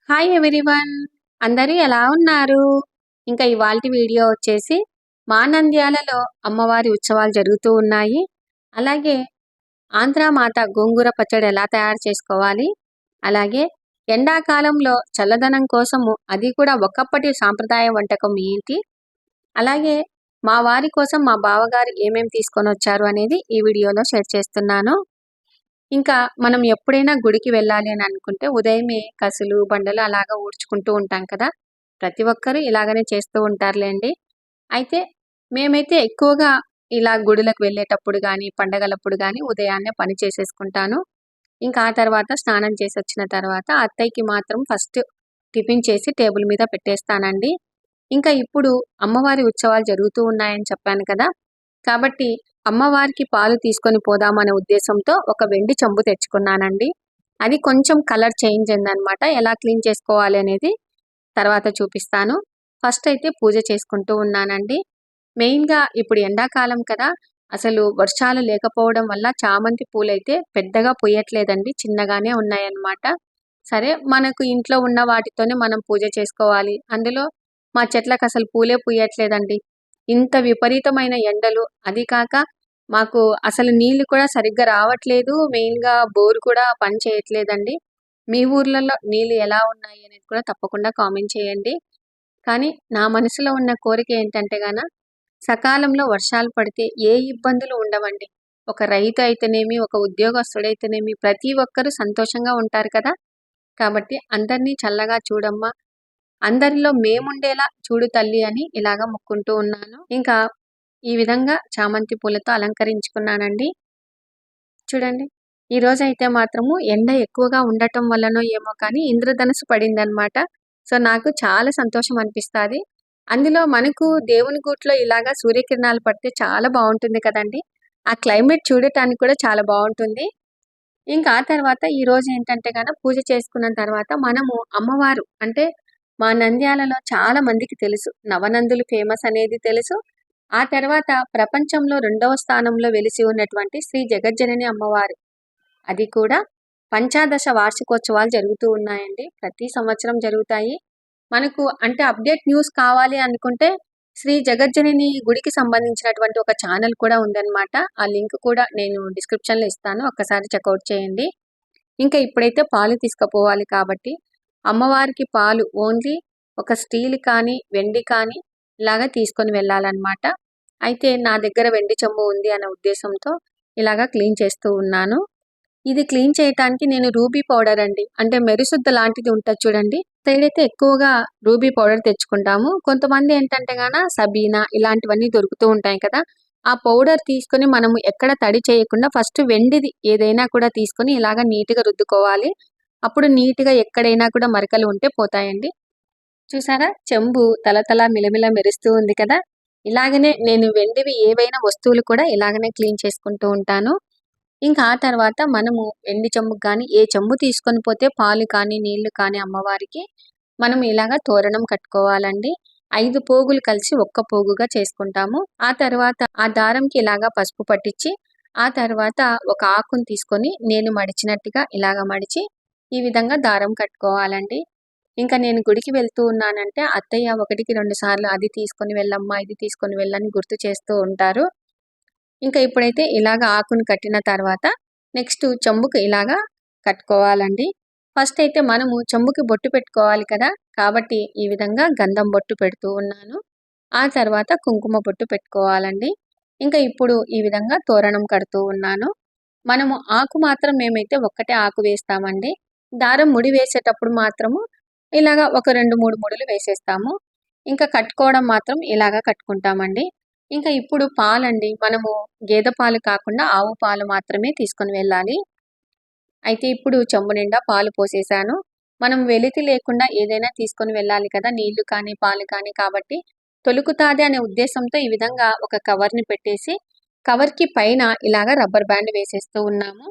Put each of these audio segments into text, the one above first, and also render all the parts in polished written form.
Hi everyone. అందరూ ఎలా ఉన్నారు? ఇంకా ఇవాల్టి వీడియో వచ్చేసి మా నంద్యాలలో అమ్మవారి ఉత్సవాలు జరుగుతూ ఉన్నాయి. అలాగే ఆంధ్ర మాత గోంగూర పచ్చడి ఎలా తయారు చేసుకోవాలి, అలాగే ఎండాకాలంలో చల్లదనం కోసము అది కూడా ఒకప్పటి సాంప్రదాయ వంటకం ఏంటి, అలాగే మా వారి కోసం మా బావగారు ఏమేమి తీసుకొని వచ్చారు అనేది ఈ వీడియోలో షేర్ చేస్తున్నాను. ఇంకా మనం ఎప్పుడైనా గుడికి వెళ్ళాలి అని అనుకుంటే ఉదయమే కసులు, బండలు అలాగా ఊడ్చుకుంటూ ఉంటాం కదా! ప్రతి ఒక్కరు ఇలాగనే చేస్తూ ఉంటారులెండి. అయితే మేమైతే ఎక్కువగా ఇలా గుడులకు వెళ్ళేటప్పుడు గానీ, పండగలప్పుడు గానీ ఉదయాన్నే పని చేసేసుకుంటాను. ఇంకా ఆ తర్వాత స్నానం చేసొచ్చిన తర్వాత అత్తయ్యకి మాత్రం ఫస్ట్ టిఫిన్ చేసి టేబుల్ మీద పెట్టేస్తానండి. ఇంకా ఇప్పుడు అమ్మవారి ఉత్సవాలు జరుగుతూ ఉన్నాయని చెప్పాను కదా! కాబట్టి అమ్మవారికి పాలు తీసుకొని పోదామనే ఉద్దేశంతో ఒక వెండి చెంబు తెచ్చుకున్నానండి. అది కొంచెం కలర్ చేంజ్ అయిందనమాట. ఎలా క్లీన్ చేసుకోవాలి అనేది తర్వాత చూపిస్తాను. ఫస్ట్ అయితే పూజ చేసుకుంటూ ఉన్నానండి. మెయిన్‌గా ఇప్పుడు ఎండాకాలం కదా! అసలు వర్షాలు లేకపోవడం వల్ల చామంతి పూలైతే పెద్దగా పూయట్లేదండి. చిన్నగానే ఉన్నాయన్నమాట. సరే మనకు ఇంట్లో ఉన్న వాటితోనే మనం పూజ చేసుకోవాలి. అందులో మా చెట్లకసలు పూలే పూయట్లేదండి. ఇంత విపరీతమైన ఎండలు, అది కాక మాకు అసలు నీళ్లు కూడా సరిగ్గా రావట్లేదు. మెయిన్‌గా బోర్ కూడా పని చేయట్లేదండి. మీ ఊర్లలో నీళ్లు ఎలా ఉన్నాయి అనేది కూడా తప్పకుండా కామెంట్ చేయండి. కానీ నా మనసులో ఉన్న కోరిక ఏంటంటే సకాలంలో వర్షాలు పడితే ఏ ఇబ్బందులు ఉండవండి. ఒక రైతు అయితేనేమి, ఒక ఉద్యోగస్తుడైతేనేమి ప్రతి ఒక్కరు సంతోషంగా ఉంటారు కదా! కాబట్టి అందరినీ చల్లగా చూడమ్మా, అందరిలో మేముండేలా చూడు తల్లి అని ఇలాగ మొక్కుంటూ ఉన్నాను. ఇంకా ఈ విధంగా చామంతి పూలతో అలంకరించుకున్నానండి. చూడండి. ఈరోజైతే మాత్రము ఎండ ఎక్కువగా ఉండటం వల్లనో ఏమో కానీ ఇంద్రధనుస్సు పడిందనమాట. సో, నాకు చాలా సంతోషం అనిపిస్తాది. అందులో మనకు దేవుని గూట్లో ఇలాగా సూర్యకిరణాలు పడితే చాలా బావుంటుంది కదండీ! ఆ క్లైమేట్ చూడటానికి కూడా చాలా బావుంటుంది. ఇంకా ఆ తర్వాత ఈరోజు ఏంటంటే పూజ చేసుకున్న తర్వాత మనము అమ్మవారు అంటే మా నంద్యాలలో చాలా మందికి తెలుసు. నవనందులు ఫేమస్ అనేది తెలుసు. ఆ తర్వాత ప్రపంచంలో రెండవ స్థానంలో వెలిసి ఉన్నటువంటి శ్రీ జగజ్జనని అమ్మవారు. అది కూడా పంచాదశ వార్షికోత్సవాలు జరుగుతూ ఉన్నాయండి. ప్రతి సంవత్సరం జరుగుతాయి. మనకు అంటే అప్డేట్ న్యూస్ కావాలి అనుకుంటే శ్రీ జగజ్జనని గుడికి సంబంధించినటువంటి ఒక ఛానల్ కూడా ఉందన్నమాట. ఆ లింక్ కూడా నేను డిస్క్రిప్షన్‌లో ఇస్తాను. ఒక్కసారి చెక్‌ఔట్ చేయండి. ఇంకా ఇప్పుడైతే పాలు తీసుకుపోవాలి కాబట్టి అమ్మవారికి పాలు ఓన్లీ ఒక స్టీల్ కానీ, వెండి కానీ ఇలాగా తీసుకొని వెళ్ళాలన్నమాట. అయితే నా దగ్గర వెండి చెంబు ఉంది అనే ఉద్దేశంతో ఇలాగా క్లీన్ చేస్తూ ఉన్నాను. ఇది క్లీన్ చేయటానికి నేను రూబీ పౌడర్ అండి. అంటే మెరిసుద్ద లాంటిది ఉంటది చూడండి. సైడ్ అయితే ఎక్కువగా రూబీ పౌడర్ తెచ్చుకుంటాము. కొంతమంది ఏంటంటే సబీనా ఇలాంటివన్నీ దొరుకుతూ ఉంటాయి కదా! ఆ పౌడర్ తీసుకొని మనము ఎక్కడ తడి చేయకుండా ఫస్ట్ వెండిది ఏదైనా కూడా తీసుకొని ఇలాగ నీట్‌గా రుద్దుకోవాలి. అప్పుడు నీట్‌గా ఎక్కడైనా కూడా మరకలు ఉంటే పోతాయండి. చూసారా? చెంబు తళతళ మిలమిల మెరుస్తూ ఉంది కదా! ఇలాగనే నేను వెండివి ఏవైనా వస్తువులు కూడా ఇలాగనే క్లీన్ చేసుకుంటూ ఉంటాను. ఇంకా ఆ తర్వాత మనము వెండి చెంబుకి గానీ, ఏ చెంబు తీసుకొని పోతే పాలు కానీ, నీళ్లు కానీ అమ్మవారికి మనం ఇలాగ తోరణం కట్టుకోవాలండి. 5 పోగులు కలిసి ఒక్క పోగుగా చేసుకుంటాము. ఆ తర్వాత ఆ దారంకి ఇలాగా పసుపు పట్టించి, ఆ తర్వాత ఒక ఆకుని తీసుకొని నేను మడిచినట్టుగా ఇలాగ మడిచి, ఈ విధంగా దారం కట్టుకోవాలండి. ఇంకా నేను గుడికి వెళ్తూ ఉన్నానంటే అత్తయ్య 1కి 2 సార్లు అది తీసుకొని వెళ్ళమ్మా, ఇది తీసుకొని వెళ్ళని గుర్తు చేస్తూ ఉంటారు. ఇంకా ఇప్పుడైతే ఇలాగ ఆకుని కట్టిన తర్వాత నెక్స్ట్ చెంబుకి ఇలాగా కట్టుకోవాలండి. ఫస్ట్ అయితే మనము చెంబుకి బొట్టు పెట్టుకోవాలి కదా! కాబట్టి ఈ విధంగా గంధం బొట్టు పెడుతూ ఉన్నాను. ఆ తర్వాత కుంకుమ బొట్టు పెట్టుకోవాలండి. ఇంకా ఇప్పుడు ఈ విధంగా తోరణం కడుతూ ఉన్నాను. మనము ఆకు మాత్రం మేమైతే ఒక్కటే ఆకు వేస్తామండి. దారం ముడి వేసేటప్పుడు మాత్రము ఇలాగ ఒక 2, 3 ముడులు వేసేస్తాము. ఇంకా కట్టుకోవడం మాత్రం ఇలాగ కట్టుకుంటామండి. ఇంకా ఇప్పుడు పాలండి. మనము గేదె పాలు కాకుండా ఆవు పాలు మాత్రమే తీసుకొని వెళ్ళాలి. అయితే ఇప్పుడు చెంబు నిండా పాలు పోసేసాను. మనం వెలితి లేకుండా ఏదైనా తీసుకొని వెళ్ళాలి కదా! నీళ్లు కానీ, పాలు కానీ కాబట్టి తొలుకుతాది అనే ఉద్దేశంతో ఈ విధంగా ఒక కవర్‌ని పెట్టేసి, కవర్‌కి పైన ఇలాగ రబ్బర్ బ్యాండ్ వేసేస్తూ ఉన్నాము.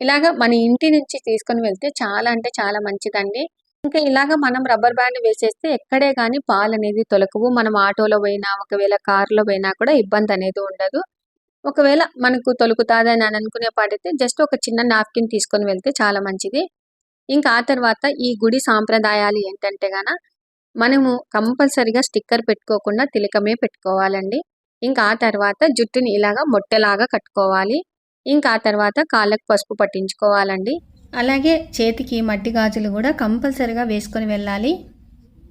ఇలాగ మన ఇంటి నుంచి తీసుకొని వెళ్తే చాలా అంటే చాలా మంచిదండి. ఇంకా ఇలాగ మనం రబ్బర్ బ్యాండ్ వేసేస్తే ఎక్కడే గాని పాలనేది తొలకవు. మనం ఆటోలో పోయినా, ఒకవేళ కారులో పోయినా కూడా ఇబ్బందనేది ఉండదు. ఒకవేళ మనకు తొలుకుతాదని అని అనుకునే పాటైతే జస్ట్ ఒక చిన్న నాప్కిన్ తీసుకొని వెళ్తే చాలా మంచిది. ఇంకా ఆ తర్వాత ఈ గుడి సాంప్రదాయాలు ఏంటంటే మనము కంపల్సరీగా స్టిక్కర్ పెట్టుకోకుండా తిలకమే పెట్టుకోవాలండి. ఇంకా ఆ తర్వాత జుట్టుని ఇలాగా మొట్టెలాగా కట్టుకోవాలి. ఇంకా ఆ తర్వాత కాళ్ళకు పసుపు పట్టించుకోవాలండి. అలాగే చేతికి మట్టి గాజులు కూడా కంపల్సరీగా వేసుకొని వెళ్ళాలి.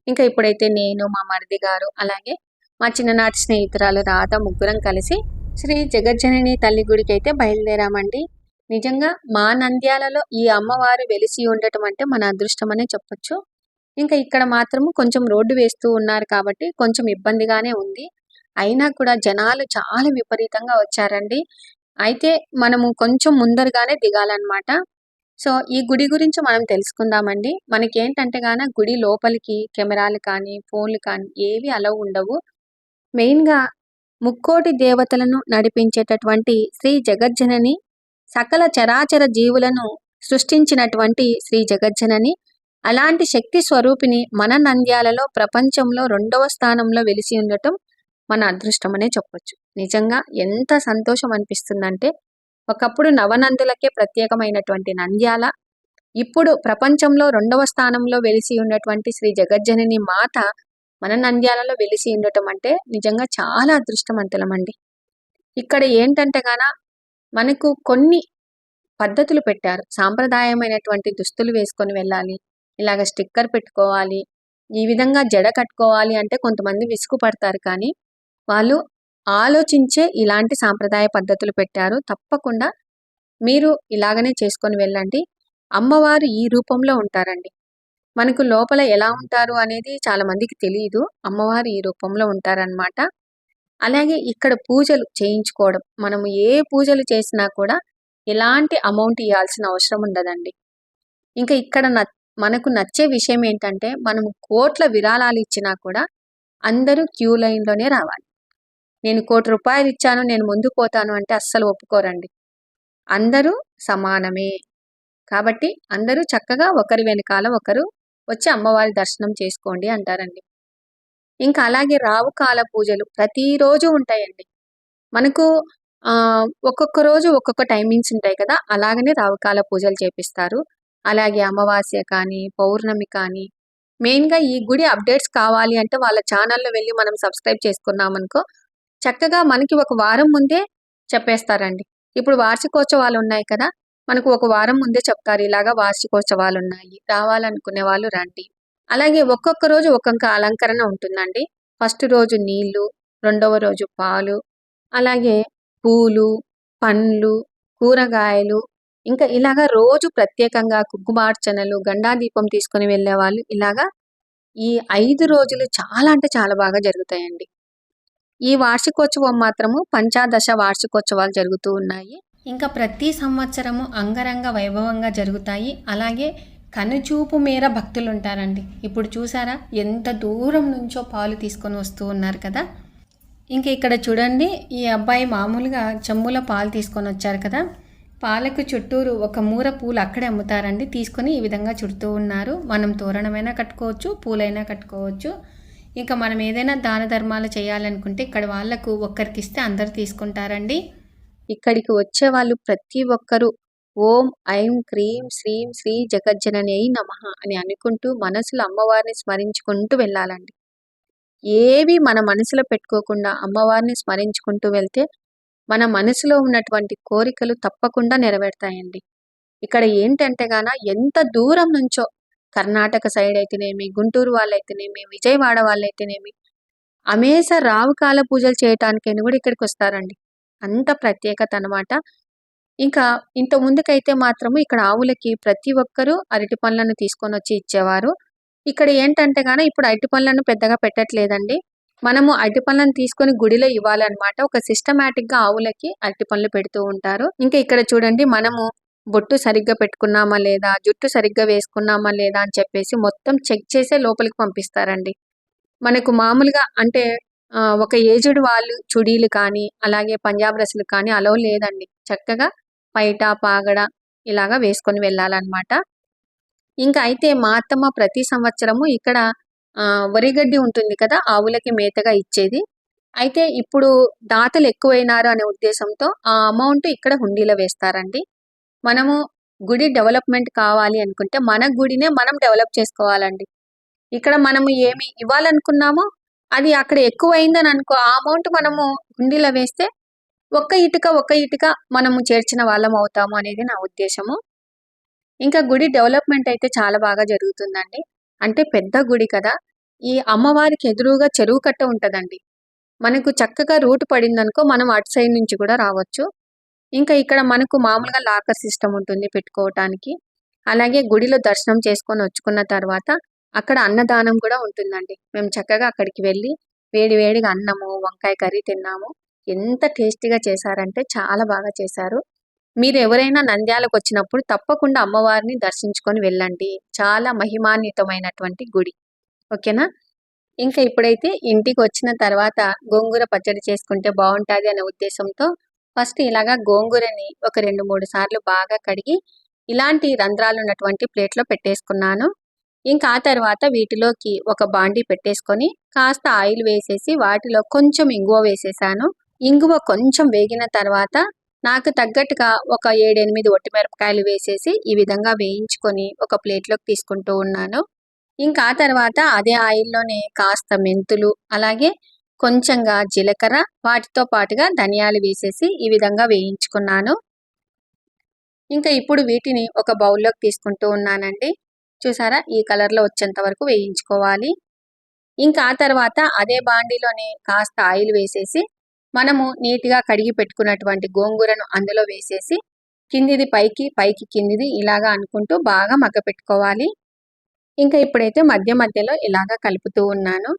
ఇంకా ఇప్పుడైతే నేను, మా మరిది గారు, అలాగే మా చిన్ననాటి స్నేహితురాలు రాధ ముగ్గురం కలిసి శ్రీ జగజ్జనని తల్లి గుడికి అయితే బయలుదేరామండి. నిజంగా మా నంద్యాలలో ఈ అమ్మవారు వెలిసి ఉండటం అంటే మన అదృష్టం అనే చెప్పొచ్చు. ఇంకా ఇక్కడ మాత్రము కొంచెం రోడ్డు వేస్తూ ఉన్నారు కాబట్టి కొంచెం ఇబ్బందిగానే ఉంది. అయినా కూడా జనాలు చాలా విపరీతంగా వచ్చారండి. అయితే మనము కొంచెం ముందరగానే దిగాలన్నమాట. సో ఈ గుడి గురించి మనం తెలుసుకుందామండి. మనకేంటంటే గుడి లోపలికి కెమెరాలు కానీ, ఫోన్లు కానీ ఏవి అలౌ ఉండవు. మెయిన్‌గా ముక్కోటి దేవతలను నడిపించేటటువంటి శ్రీ జగజ్జనని, సకల చరాచర జీవులను సృష్టించినటువంటి శ్రీ జగజ్జనని, అలాంటి శక్తి స్వరూపిణి మన నంద్యాలలో ప్రపంచంలో 2వ స్థానంలో వెలిసి ఉండటం మన అదృష్టమనే చెప్పొచ్చు. నిజంగా ఎంత సంతోషం అనిపిస్తుందంటే, ఒకప్పుడు నవనందులకే ప్రత్యేకమైనటువంటి నంద్యాల, ఇప్పుడు ప్రపంచంలో 2వ స్థానంలో వెలిసి ఉన్నటువంటి శ్రీ జగజ్జనని మాత మన నంద్యాలలో వెలిసి ఉండటం అంటే నిజంగా చాలా అదృష్టవంతులమండి. ఇక్కడ ఏంటంటే మనకు కొన్ని పద్ధతులు పెట్టారు. సాంప్రదాయమైనటువంటి దుస్తులు వేసుకొని వెళ్ళాలి. ఇలాగ స్టిక్కర్ పెట్టుకోవాలి. ఈ విధంగా జడ కట్టుకోవాలి అంటే కొంతమంది విసుగు పడతారు కానీ, వాళ్ళు ఆలోచించే ఇలాంటి సాంప్రదాయ పద్ధతులు పెట్టారు. తప్పకుండా మీరు ఇలాగనే చేసుకొని వెళ్ళండి. అమ్మవారు ఈ రూపంలో ఉంటారండి. మనకు లోపల ఎలా ఉంటారు అనేది చాలా మందికి తెలీదు. అమ్మవారు ఈ రూపంలో ఉంటారనమాట. అలాగే ఇక్కడ పూజలు చేయించుకోవడం. మనము ఏ పూజలు చేసినా కూడా ఎలాంటి అమౌంట్ ఇయ్యాల్సిన అవసరం ఉండదండి. ఇంకా ఇక్కడ మనకు నచ్చే విషయం ఏంటంటే, మనము కోట్ల విరాళాలు ఇచ్చినా కూడా అందరూ క్యూ లైన్‌లోనే రావాలి. నేను ₹1,00,00,000 ఇచ్చాను, నేను ముందు పోతాను అంటే అస్సలు ఒప్పుకోరండి. అందరూ సమానమే. కాబట్టి అందరూ చక్కగా ఒకరి వెనకాల ఒకరు వచ్చి అమ్మవారి దర్శనం చేసుకోండి అంటారండి. ఇంకా అలాగే రావుకాల పూజలు ప్రతిరోజు ఉంటాయండి. మనకు ఒక్కొక్క రోజు ఒక్కొక్క టైమింగ్స్ ఉంటాయి కదా! అలాగనే రావుకాల పూజలు చేపిస్తారు. అలాగే అమావాస్య కానీ, పౌర్ణమి కానీ, మెయిన్‌గా ఈ గుడి అప్డేట్స్ కావాలి అంటే వాళ్ళ ఛానల్‌లో వెళ్లి మనం సబ్స్క్రైబ్ చేసుకున్నామనుకో, చక్కగా మనకి ఒక వారం ముందే చెప్పేస్తారండి. ఇప్పుడు వార్షికోత్సవాలు ఉన్నాయి కదా! మనకు ఒక వారం ముందే చెప్తారు. ఇలాగా వార్షికోత్సవాలు ఉన్నాయి. రావాలనుకునే వాళ్ళు రండి. అలాగే ఒక్కొక్క రోజు ఒక్కొక్క అలంకరణ ఉంటుందండి. ఫస్ట్ రోజు నీళ్లు, రెండవ రోజు పాలు, అలాగే పూలు, పండ్లు, కూరగాయలు, ఇంకా ఇలాగా రోజు ప్రత్యేకంగా కుంకుమార్చనలు, గండాదీపం తీసుకొని వెళ్ళేవాళ్ళు. ఇలాగా ఈ 5 రోజులు చాలా అంటే చాలా బాగా జరుగుతాయండి. ఈ వార్షికోత్సవం మాత్రము పంచాదశ వార్షికోత్సవాలు జరుగుతూ ఉన్నాయి. ఇంకా ప్రతి సంవత్సరము అంగరంగ వైభవంగా జరుగుతాయి. అలాగే కనుచూపు మేర భక్తులు ఉంటారండి. ఇప్పుడు చూసారా ఎంత దూరం నుంచో పాలు తీసుకొని వస్తూ ఉన్నారు కదా! ఇంకా ఇక్కడ చూడండి, ఈ అబ్బాయి మామూలుగా చెంబులో పాలు తీసుకొని వచ్చారు కదా! పాలకు చుట్టూరు ఒక మూర పూలు అక్కడే అమ్ముతారండి. తీసుకొని ఈ విధంగా చుడుతూ ఉన్నారు. మనం తోరణమైనా కట్టుకోవచ్చు, పూలైనా కట్టుకోవచ్చు. ఇంకా మనం ఏదైనా దాన ధర్మాలు చేయాలనుకుంటే ఇక్కడ వాళ్ళకు ఒక్కరికి ఇస్తే అందరు తీసుకుంటారండి. ఇక్కడికి వచ్చే వాళ్ళు ప్రతి ఒక్కరూ ఓం ఐం క్రీం శ్రీం శ్రీ జగజ్జనని నమః అని అనుకుంటూ మనసులో అమ్మవారిని స్మరించుకుంటూ వెళ్ళాలండి. ఏవి మన మనసులో పెట్టుకోకుండా అమ్మవారిని స్మరించుకుంటూ వెళ్తే మన మనసులో ఉన్నటువంటి కోరికలు తప్పకుండా నెరవేరుతాయండి. ఇక్కడ ఏంటంటే ఎంత దూరం నుంచో కర్ణాటక సైడ్ అయితేనేమి, గుంటూరు వాళ్ళైతేనేమి, విజయవాడ వాళ్ళైతేనేమి, అమేస రావుకాల పూజలు చేయటానికైనా కూడా ఇక్కడికి వస్తారండి. అంత ప్రత్యేకత అనమాట. ఇంకా ఇంత ముందుకైతే మాత్రము ఇక్కడ ఆవులకి ప్రతి ఒక్కరూ అరటి పండ్లను తీసుకొని వచ్చి ఇచ్చేవారు. ఇక్కడ ఏంటంటే ఇప్పుడు అరటి పండ్లను పెద్దగా పెట్టట్లేదండి. మనము అరటి పండ్లను తీసుకొని గుడిలో ఇవ్వాలన్నమాట. ఒక సిస్టమాటిక్‌గా ఆవులకి అరటి పండ్లు పెడుతూ ఉంటారు. ఇంకా ఇక్కడ చూడండి, మనము బొట్టు సరిగ్గా పెట్టుకున్నామా లేదా, జుట్టు సరిగ్గా వేసుకున్నామా లేదా అని చెప్పేసి మొత్తం చెక్ చేసే లోపలికి పంపిస్తారండి. మనకు మామూలుగా అంటే ఒక ఏజ్డ్ వాళ్ళు చుడీలు కానీ, అలాగే పంజాబ్ డ్రెస్సులు కానీ అలౌ లేదండి. చక్కగా పైట, పాగడ ఇలాగా వేసుకొని వెళ్ళాలన్నమాట. ఇంకా అయితే మా అత్తమ్మ ప్రతి సంవత్సరము ఇక్కడ వరిగడ్డి ఉంటుంది కదా, ఆవులకి మేతగా ఇచ్చేది. అయితే ఇప్పుడు దాతలు ఎక్కువైనారు అనే ఉద్దేశంతో ఆ అమౌంట్ ఇక్కడ హుండీలో వేస్తారండి. మనము గుడి డెవలప్మెంట్ కావాలి అనుకుంటే మన గుడినే మనం డెవలప్ చేసుకోవాలండి. ఇక్కడ మనము ఏమి ఇవ్వాలనుకున్నామో అది అక్కడ ఎక్కువైందని అనుకో, ఆ అమౌంట్ మనము హుండీలో వేస్తే ఒక్క ఇటుక మనము చేర్చిన వాళ్ళం అవుతాము అనేది నా ఉద్దేశము. ఇంకా గుడి డెవలప్మెంట్ అయితే చాలా బాగా జరుగుతుందండి. అంటే పెద్ద గుడి కదా! ఈ అమ్మవారికి ఎదురుగా చెరువు కట్ట ఉంటదండి. మనకు చక్కగా రూట్ పడిందనుకో మనం అటు సైడ్ నుంచి కూడా రావచ్చు. ఇంకా ఇక్కడ మనకు మామూలుగా లాకర్ సిస్టమ్ ఉంటుంది పెట్టుకోవటానికి. అలాగే గుడిలో దర్శనం చేసుకొని వచ్చుకున్న తర్వాత అక్కడ అన్నదానం కూడా ఉంటుందండి. మేము చక్కగా అక్కడికి వెళ్ళి వేడి వేడిగా అన్నము, వంకాయ కర్రీ తిన్నాము. ఎంత టేస్టీగా చేశారంటే చాలా బాగా చేశారు. మీరు ఎవరైనా నంద్యాలకు వచ్చినప్పుడు తప్పకుండా అమ్మవారిని దర్శించుకొని వెళ్ళండి. చాలా మహిమాన్వితమైనటువంటి గుడి. ఓకేనా? ఇంకా ఇప్పుడైతే ఇంటికి వచ్చిన తర్వాత గోంగూర పచ్చడి చేసుకుంటే బాగుంటది అనే ఉద్దేశంతో ఫస్ట్ ఇలాగా గోంగూరని ఒక 2-3 సార్లు బాగా కడిగి ఇలాంటి రంధ్రాలు ఉన్నటువంటి ప్లేట్లో పెట్టేసుకున్నాను. ఇంకా ఆ తర్వాత వీటిలోకి ఒక బాండీ పెట్టేసుకొని కాస్త ఆయిల్ వేసేసి వాటిలో కొంచెం ఇంగువ వేసేసాను. ఇంగువ కొంచెం వేగిన తర్వాత నాకు తగ్గట్టుగా ఒక 7-8 ఒట్టిమిరపకాయలు వేసేసి ఈ విధంగా వేయించుకొని ఒక ప్లేట్లోకి తీసుకుంటూ ఉన్నాను. ఇంకా ఆ తర్వాత అదే ఆయిల్లోనే కాస్త మెంతులు, అలాగే కొంచెంగా జీలకర్ర, వాటితో పాటుగా ధనియాలు వేసేసి ఈ విధంగా వేయించుకున్నాను. ఇంకా ఇప్పుడు వీటిని ఒక బౌల్లోకి తీసుకుంటూ ఉన్నానండి. చూసారా, ఈ కలర్లో వచ్చేంత వరకు వేయించుకోవాలి. ఇంకా ఆ తర్వాత అదే బాండీలోనే కాస్త ఆయిల్ వేసేసి మనము నీట్గా కడిగి పెట్టుకున్నటువంటి గోంగూరను అందులో వేసేసి కిందిది పైకి, పైకి కిందిది ఇలాగా అనుకుంటూ బాగా మగ్గపెట్టుకోవాలి. ఇంకా ఇప్పుడైతే మధ్య మధ్యలో ఇలాగా కలుపుతూ ఉన్నాను.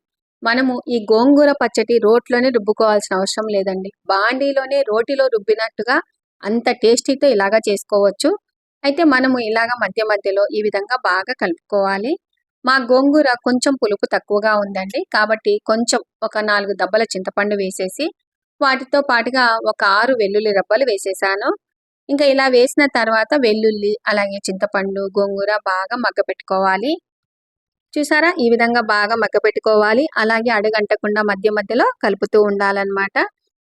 మనము ఈ గోంగూర పచ్చడి రోట్లోనే రుబ్బుకోవాల్సిన అవసరం లేదండి. బాండీలోనే రోటిలో రుబ్బినట్టుగా అంత టేస్టీతో ఇలాగా చేసుకోవచ్చు. అయితే మనము ఇలాగ మధ్య మధ్యలో ఈ విధంగా బాగా కలుపుకోవాలి. మా గోంగూర కొంచెం పులుపు తక్కువగా ఉందండి. కాబట్టి కొంచెం ఒక 4 దబ్బల చింతపండు వేసేసి వాటితో పాటుగా ఒక 6 వెల్లుల్లి రబ్బలు వేసేసాను. ఇంకా ఇలా వేసిన తర్వాత వెల్లుల్లి, అలాగే చింతపండు, గోంగూర బాగా మగ్గపెట్టుకోవాలి. చూసారా, ఈ విధంగా బాగా మగ్గపెట్టుకోవాలి. అలాగే అడుగంటకుండా మధ్య మధ్యలో కలుపుతూ ఉండాలన్నమాట.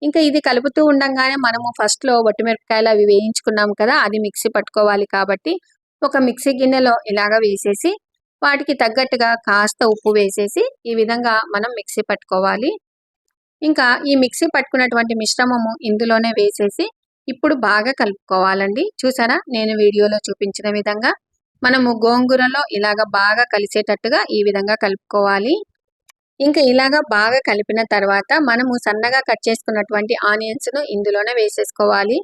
ఇంకా ఇది కలుపుతూ ఉండంగానే మనము ఫస్ట్లో ఒట్టిమిరపకాయలు అవి వేయించుకున్నాం కదా, అది మిక్సీ పట్టుకోవాలి. కాబట్టి ఒక మిక్సీ గిన్నెలో ఇలాగా వేసేసి వాటికి తగ్గట్టుగా కాస్త ఉప్పు వేసేసి ఈ విధంగా మనం మిక్సీ పట్టుకోవాలి. ఇంకా ఈ మిక్సీ పట్టుకున్నటువంటి మిశ్రమము ఇందులోనే వేసేసి ఇప్పుడు బాగా కలుపుకోవాలండి. చూసారా, నేను వీడియోలో చూపించిన విధంగా మనము గోంగూరలో ఇలాగ బాగా కలిసేటట్టుగా ఈ విధంగా కలుపుకోవాలి. ఇంకా ఇలాగా బాగా కలిపిన తర్వాత మనము సన్నగా కట్ చేసుకున్నటువంటి ఆనియన్స్ను ఇందులోనే వేసేసుకోవాలి.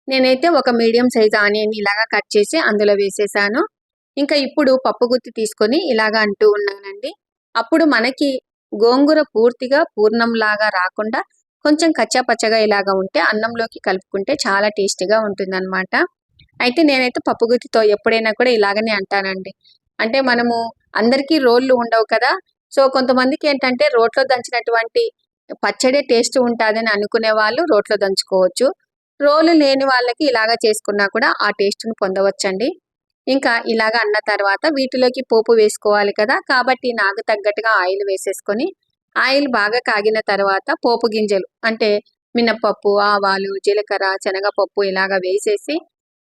నేనైతే ఒక మీడియం సైజ్ ఆనియన్ ఇలాగా కట్ చేసి అందులో వేసేసాను. ఇంకా ఇప్పుడు పప్పు గుత్తి తీసుకొని ఇలాగా అంటూ ఉన్నానండి. అప్పుడు మనకి గోంగూర పూర్తిగా పూర్ణంలాగా రాకుండా కొంచెం కచ్చా పచ్చగా ఇలాగా ఉంటే అన్నంలోకి కలుపుకుంటే చాలా టేస్టీగా ఉంటుందన్నమాట. అయితే నేనైతే పప్పు గుత్తితో ఎప్పుడైనా కూడా ఇలాగనే అంటానండి. అంటే మనము అందరికీ రోళ్ళు ఉండవు కదా, సో కొంతమందికి ఏంటంటే రోట్లో దంచినటువంటి పచ్చడే టేస్ట్ ఉంటుందని అనుకునే వాళ్ళు రోట్లో దంచుకోవచ్చు. రోలు లేని వాళ్ళకి ఇలాగా చేసుకున్నా కూడా ఆ టేస్ట్ను పొందవచ్చండి. ఇంకా ఇలాగ అన్న తర్వాత వీటిలోకి పోపు వేసుకోవాలి కదా, కాబట్టి నాకు తగ్గట్టుగా ఆయిల్ వేసేసుకొని ఆయిల్ బాగా కాగిన తర్వాత పోపు గింజలు అంటే మినప్పప్పు, ఆవాలు, జీలకర్ర, శనగపప్పు ఇలాగ వేసేసి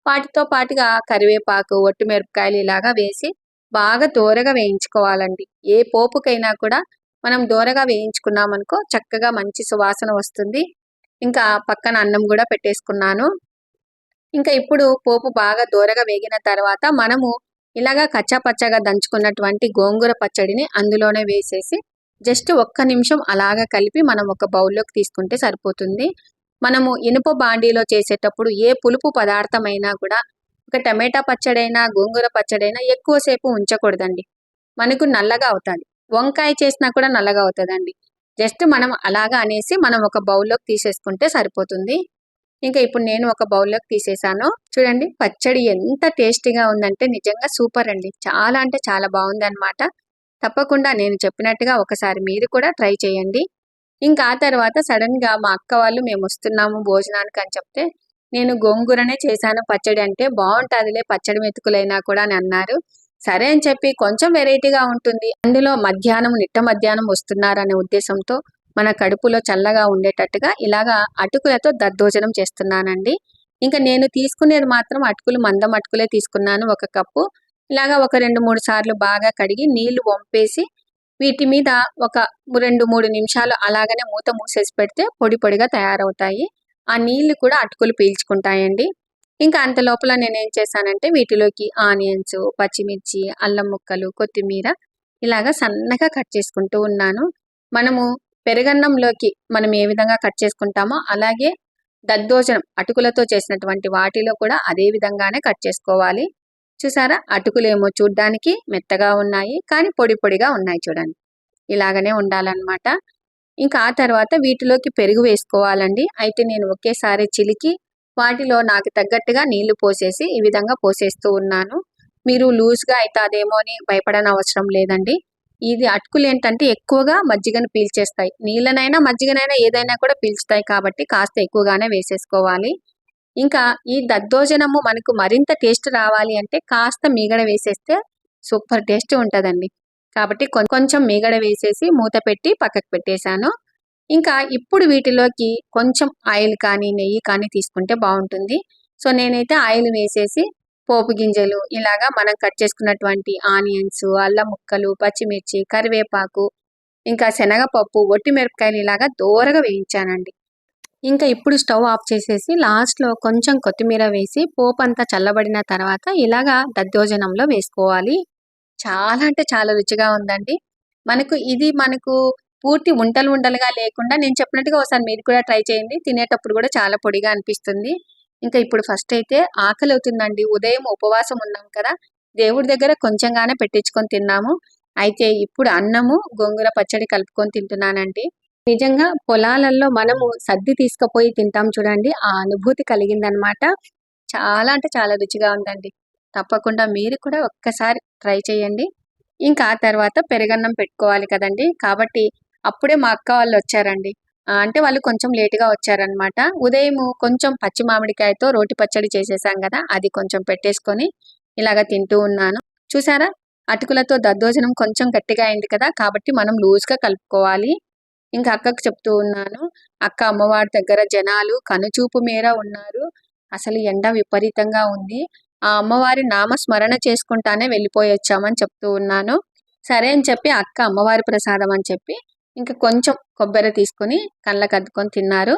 వాటితో పాటుగా కరివేపాకు, ఒట్టిమిరపకాయలు ఇలాగా వేసి బాగా దోరగా వేయించుకోవాలండి. ఏ పోపుకైనా కూడా మనం దోరగా వేయించుకున్నామనుకో చక్కగా మంచి సువాసన వస్తుంది. ఇంకా పక్కన అన్నం కూడా పెట్టేసుకున్నాను. ఇంకా ఇప్పుడు పోపు బాగా దోరగా వేగిన తర్వాత మనము ఇలాగా కచ్చా పచ్చగా దంచుకున్నటువంటి గోంగూర పచ్చడిని అందులోనే వేసేసి జస్ట్ ఒక్క నిమిషం అలాగా కలిపి మనం ఒక బౌల్లోకి తీసుకుంటే సరిపోతుంది. మనము ఇనుప బాండీలో చేసేటప్పుడు ఏ పులుపు పదార్థమైనా కూడా ఒక టమాటా పచ్చడైనా గోంగూర పచ్చడైనా ఎక్కువసేపు ఉంచకూడదండి. మనకు నల్లగా అవుతుంది. వంకాయ చేసినా కూడా నల్లగా అవుతుందండి. జస్ట్ మనం అలాగా అనేసి మనం ఒక బౌల్లోకి తీసేసుకుంటే సరిపోతుంది. ఇంకా ఇప్పుడు నేను ఒక బౌల్లోకి తీసేసాను. చూడండి, పచ్చడి ఎంత టేస్టీగా ఉందంటే నిజంగా సూపర్ అండి. చాలా అంటే చాలా బాగుంది అనమాట. తప్పకుండా నేను చెప్పినట్టుగా ఒకసారి మీరు కూడా ట్రై చేయండి. ఇంకా ఆ తర్వాత సడన్గా మా అక్క వాళ్ళు మేము వస్తున్నాము భోజనానికి అని చెప్తే నేను గోంగూరనే చేశాను పచ్చడి అంటే బాగుంటుందిలే పచ్చడి మెతుకులైనా కూడా అని అన్నారు. సరే అని చెప్పి కొంచెం వెరైటీగా ఉంటుంది, అందులో నిట్ట మధ్యాహ్నం వస్తున్నారనే ఉద్దేశంతో మన కడుపులో చల్లగా ఉండేటట్టుగా ఇలాగా అటుకులతో దద్దోజనం చేస్తున్నానండి. ఇంకా నేను తీసుకునేది మాత్రం అటుకులు మందం అటుకులే తీసుకున్నాను 1 కప్పు. ఇలాగా ఒక 2, 3 సార్లు బాగా కడిగి నీళ్లు వంపేసి వీటి మీద ఒక 2, 3 నిమిషాలు అలాగనే మూత మూసేసి పెడితే పొడి పొడిగా తయారవుతాయి. ఆ నీళ్లు కూడా అటుకులు పీల్చుకుంటాయండి. ఇంకా అంత లోపల నేనేం చేశానంటే వీటిలోకి ఆనియన్స్, పచ్చిమిర్చి, అల్లం ముక్కలు, కొత్తిమీర ఇలాగా సన్నగా కట్ చేసుకుంటూ ఉన్నాను. మనము పెరుగన్నంలోకి మనం ఏ విధంగా కట్ చేసుకుంటామో అలాగే దద్దోజనం అటుకులతో చేసినటువంటి వాటిలో కూడా అదే విధంగానే కట్ చేసుకోవాలి. చూసారా, అటుకులేమో చూడ్డానికి మెత్తగా ఉన్నాయి కానీ పొడి పొడిగా ఉన్నాయి చూడండి. ఇలాగనే ఉండాలన్నమాట. ఇంకా ఆ తర్వాత వీటిలోకి పెరుగు వేసుకోవాలండి. అయితే నేను ఒకేసారి చిలికి వాటిలో నాకు తగ్గట్టుగా నీళ్లు పోసేసి ఈ విధంగా పోసేస్తూ ఉన్నాను. మీరు లూజ్గా అవుతాదేమో అని భయపడనవసరం లేదండి. ఇది అటుకులు ఏంటంటే ఎక్కువగా మజ్జిగను పీల్చేస్తాయి. నీళ్ళనైనా మజ్జిగనైనా ఏదైనా కూడా పీల్చుతాయి కాబట్టి కాస్త ఎక్కువగానే వేసేసుకోవాలి. ఇంకా ఈ దద్దోజనము మనకు మరింత టేస్ట్ రావాలి అంటే కాస్త మీగడ వేసేస్తే సూపర్ టేస్ట్ ఉంటుందండి. కాబట్టి కొంచెం మీగడ వేసేసి మూత పెట్టి పక్కకు పెట్టేశాను. ఇంకా ఇప్పుడు వీటిలోకి కొంచెం ఆయిల్ కానీ నెయ్యి కానీ తీసుకుంటే బాగుంటుంది. సో నేనైతే ఆయిల్ వేసేసి పోపు గింజలు ఇలాగా మనం కట్ చేసుకున్నటువంటి ఆనియన్స్, అల్లం ముక్కలు, పచ్చిమిర్చి, కరివేపాకు, ఇంకా శనగపప్పు, ఒట్టి మిరపకాయలు ఇలాగా దోరగా వేయించానండి. ఇంకా ఇప్పుడు స్టవ్ ఆఫ్ చేసేసి లాస్ట్లో కొంచెం కొత్తిమీర వేసి పోపు అంతా చల్లబడిన తర్వాత ఇలాగా దద్దోజనంలో వేసుకోవాలి. చాలా అంటే చాలా రుచిగా ఉందండి. మనకు పూర్తి ఉండలు ఉండలుగా లేకుండా నేను చెప్పినట్టుగా ఒకసారి మీరు కూడా ట్రై చేయండి. తినేటప్పుడు కూడా చాలా పొడిగా అనిపిస్తుంది. ఇంకా ఇప్పుడు ఫస్ట్ అయితే ఆకలి అవుతుందండి. ఉదయం ఉపవాసం ఉన్నాం కదా, దేవుడి దగ్గర కొంచెంగానే పెట్టించుకొని తిన్నాము. అయితే ఇప్పుడు అన్నము గోంగూర పచ్చడి కలుపుకొని తింటున్నానండి. నిజంగా పొలాలలో మనము సద్ది తీసుకుపోయి తింటాం చూడండి, ఆ అనుభూతి కలిగిందనమాట. చాలా అంటే చాలా రుచిగా ఉందండి. తప్పకుండా మీరు కూడా ఒక్కసారి ట్రై చేయండి. ఇంకా ఆ తర్వాత పెరుగన్నం పెట్టుకోవాలి కదండి. కాబట్టి అప్పుడే మా అక్క వాళ్ళు వచ్చారండి. అంటే వాళ్ళు కొంచెం లేటుగా వచ్చారనమాట. ఉదయము కొంచెం పచ్చి మామిడికాయతో రోటి పచ్చడి చేసేసాం కదా, అది కొంచెం పెట్టేసుకొని ఇలాగ తింటూ ఉన్నాను. చూసారా, అటుకులతో దద్దోజనం కొంచెం గట్టిగా అయింది కదా, కాబట్టి మనం లూజ్గా కలుపుకోవాలి. ఇంకా అక్కకు చెప్తూ ఉన్నాను, అక్క అమ్మవారి దగ్గర జనాలు కనుచూపు మేర ఉన్నారు. అసలు ఎండ విపరీతంగా ఉంది. ఆ అమ్మవారి నామస్మరణ చేసుకుంటానే వెళ్ళిపోయి వచ్చామని చెప్తూ ఉన్నాను. సరే అని చెప్పి అక్క అమ్మవారి ప్రసాదం అని చెప్పి ఇంకా కొంచెం కొబ్బరి తీసుకొని కళ్ళకు అద్దుకొని తిన్నారు.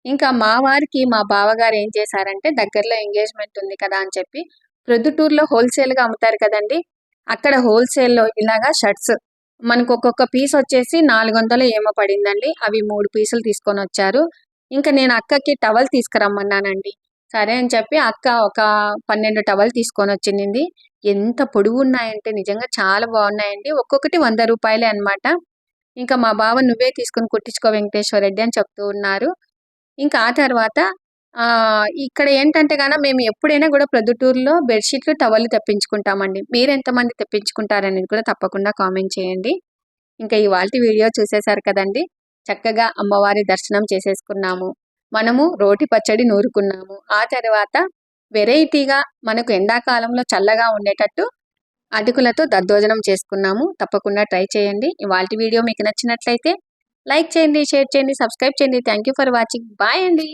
ఇంకా మా వారికి మా బావగారు ఏం చేశారంటే దగ్గరలో ఎంగేజ్మెంట్ ఉంది కదా అని చెప్పి ప్రొద్దుటూరులో హోల్సేల్గా అమ్ముతారు కదండి, అక్కడ హోల్సేల్లో ఇలాగా షర్ట్స్ మనకు ఒక్కొక్క పీస్ వచ్చేసి 400 ఏమో పడిందండి. అవి 3 పీసులు తీసుకొని వచ్చారు. ఇంకా నేను అక్కకి టవల్ తీసుకురమ్మన్నానండి. సరే అని చెప్పి అక్క ఒక 12 టవల్ తీసుకొని వచ్చింది. ఎంత పొడుగు ఉన్నాయంటే నిజంగా చాలా బాగున్నాయండి. ఒక్కొక్కటి 100 రూపాయలే అనమాట. ఇంకా మా బావ నువ్వే తీసుకుని కుట్టించుకో వెంకటేశ్వర రెడ్డి అని చెప్తూ ఉన్నారు. ఇంకా ఆ తర్వాత ఇక్కడ ఏంటంటే గాన మేము ఎప్పుడైనా కూడా ప్రొద్దుటూరులో బెడ్షీట్లు టవల్ తెప్పించుకుంటామండి. మీరు ఎంతమంది తెప్పించుకుంటారనేది కూడా తప్పకుండా కామెంట్ చేయండి. ఇంకా ఇవాల్టి వీడియో చూసేశారు కదండి. చక్కగా అమ్మవారి దర్శనం చేసేసుకున్నాము. మనము రోటి పచ్చడి నూరుకున్నాము. ఆ తర్వాత వెరైటీగా మనకు ఎండాకాలంలో చల్లగా ఉండేటట్టు అటుకులతో దద్దోజనం చేసుకున్నాము. తప్పకుండా ట్రై చేయండి. ఇవాల్టి వీడియో మీకు నచ్చినట్లయితే లైక్ చేయండి, షేర్ చేయండి, సబ్స్క్రైబ్ చేయండి. Thank you for watching. Bye అండి.